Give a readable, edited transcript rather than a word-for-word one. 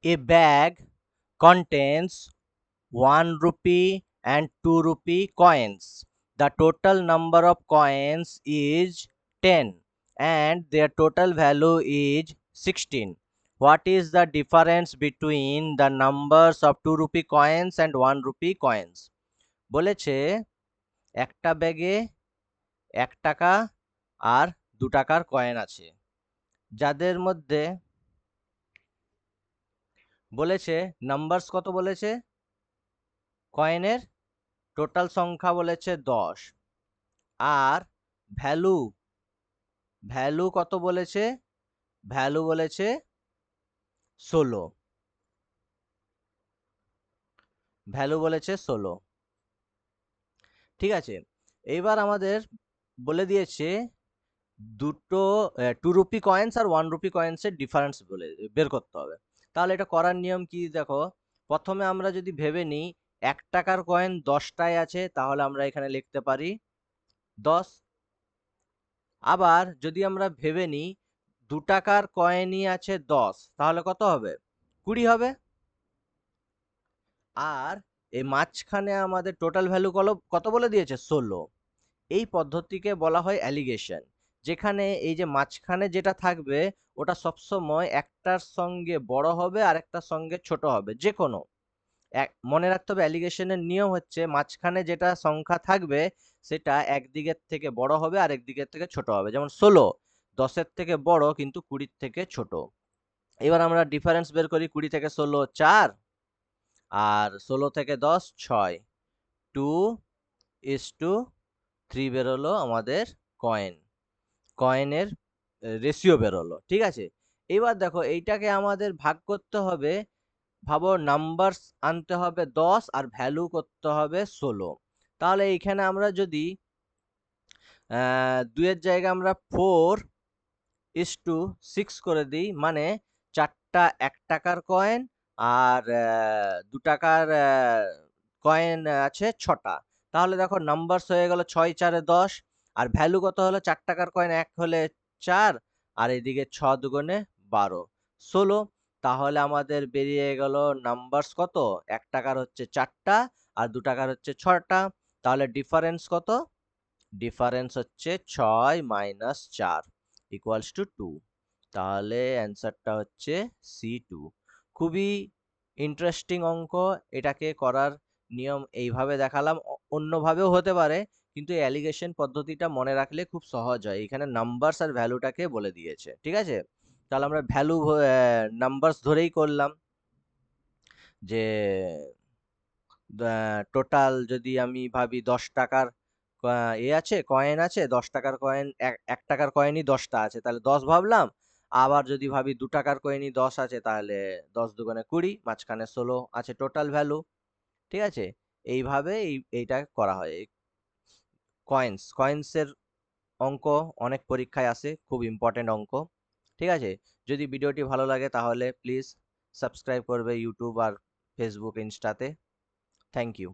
A bag contains 1 rupee and 2 rupee coins. The total number of coins is 10 and their total value is 16. What is the difference between the numbers of 2 rupee coins and 1 rupee coins? বলেছে একটা ব্যাগে 1 টাকা আর 2 টাকার coin আছে, যাদের মধ্যে বলেছে numbers কত, বলেছে কয়েনের টোটাল সংখ্যা বলেছে 10 আর ভ্যালু ভ্যালু কত বলেছে, ভ্যালু বলেছে 16, ভ্যালু বলেছে 16। ঠিক আছে, এইবার আমাদের বলে দিয়েছে দুটো 2 rupee coins are 1 rupee কয়েন্সের difference বলে বের করতে হবে। তাহলে এটা করার নিয়ম কি দেখো, প্রথমে আমরা যদি ভেবে নিই 1 টাকার কয়েন 10টায় আছে, তাহলে আমরা এখানে লিখতে পারি 10। আবার যদি আমরা ভেবে নিই 2 টাকার কয়েনই আছে 10, তাহলে কত হবে, 20 হবে। আর এই মাঝখানে আমাদের টোটাল ভ্যালু কত বলে দিয়েছে, 16। এই পদ্ধতিকে বলা হয় অ্যালিগেশন, যেখানে এই যে মাঝখানে যেটা থাকবে ওটা সবসময় একটার সঙ্গে বড় হবে আর একটার সঙ্গে ছোট হবে, যে কোনো মনে রাখতে হবে অ্যালিগেশনের নিয়ম হচ্ছে মাঝখানে যেটা সংখ্যা থাকবে সেটা একদিকের থেকে বড় হবে আর একদিকের থেকে ছোট হবে। যেমন 16 10-এর থেকে বড় কিন্তু 20-র থেকে ছোট। এবার আমরা ডিফারেন্স বের করি, 20 থেকে 16 4 আর 16 থেকে 10 6, 2:3 বেরোলো আমাদের কয়েন, কয়েনের রেশিও বেরোলো। ঠিক আছে, এবার দেখো এইটাকে আমাদের ভাগ করতে হবে, ভাবো নাম্বারস আনতে হবে 10 আর ভ্যালু করতে হবে 16। তাহলে এইখানে আমরা যদি 2 এর জায়গায় আমরা 4:6 করে দিই, মানে 4টা 1 টাকার কয়েন আর 2 টাকার কয়েন আছে 6টা। তাহলে দেখো নাম্বারস হয়ে গেল 6 4 10 আর ভ্যালু কত হলো, 4 টাকার কয়েন 1 হলে 4 আর এদিকে 6 দুগুণে 12 16। তাহলে আমাদের বেরিয়ে গেল নাম্বারস কত, 1 টাকার হচ্ছে 4টা আর 2 টাকার হচ্ছে 6টা। তাহলে ডিফারেন্স কত, ডিফারেন্স হচ্ছে 6 মাইনাস 4 ইকুয়ালস টু 2। তাহলে অ্যান্সারটা হচ্ছে C2। খুবই ইন্টারেস্টিং অঙ্ক, এটাকে করার নিয়ম এইভাবে দেখালাম, অন্যভাবেও হতে পারে, কিন্তু অ্যালিগেশন পদ্ধতিটা মনে রাখলে খুব সহজ হয়। এখানে নাম্বারস আর ভ্যালুটাকে বলে দিয়েছে। ঠিক আছে, তাহলে আমরা ভ্যালু নাম্বারস ধরেই করলাম যে টোটাল যদি আমি ভাবি 10 টাকার আছে কয়েন আছে, 10 টাকার কয়েন 1 টাকার কয়েনই 10টা আছে, তাহলে 10 ভাবলাম। আবার যদি ভাবি 2 টাকার কয়েনই 10 আছে, তাহলে 10 দুগুণে 20, মাঝখানে 16 আছে টোটাল ভ্যালু। ঠিক আছে, এইভাবে এইটা করা হয়। কয়েন্সের অঙ্ক অনেক পরীক্ষায় আসে, খুব ইম্পর্টেন্ট অঙ্ক। ঠিক আছে, যদি ভিডিওটি ভালো লাগে তাহলে প্লিজ সাবস্ক্রাইব করবে ইউটিউব আর ফেসবুক ইনস্টাতে। Thank you.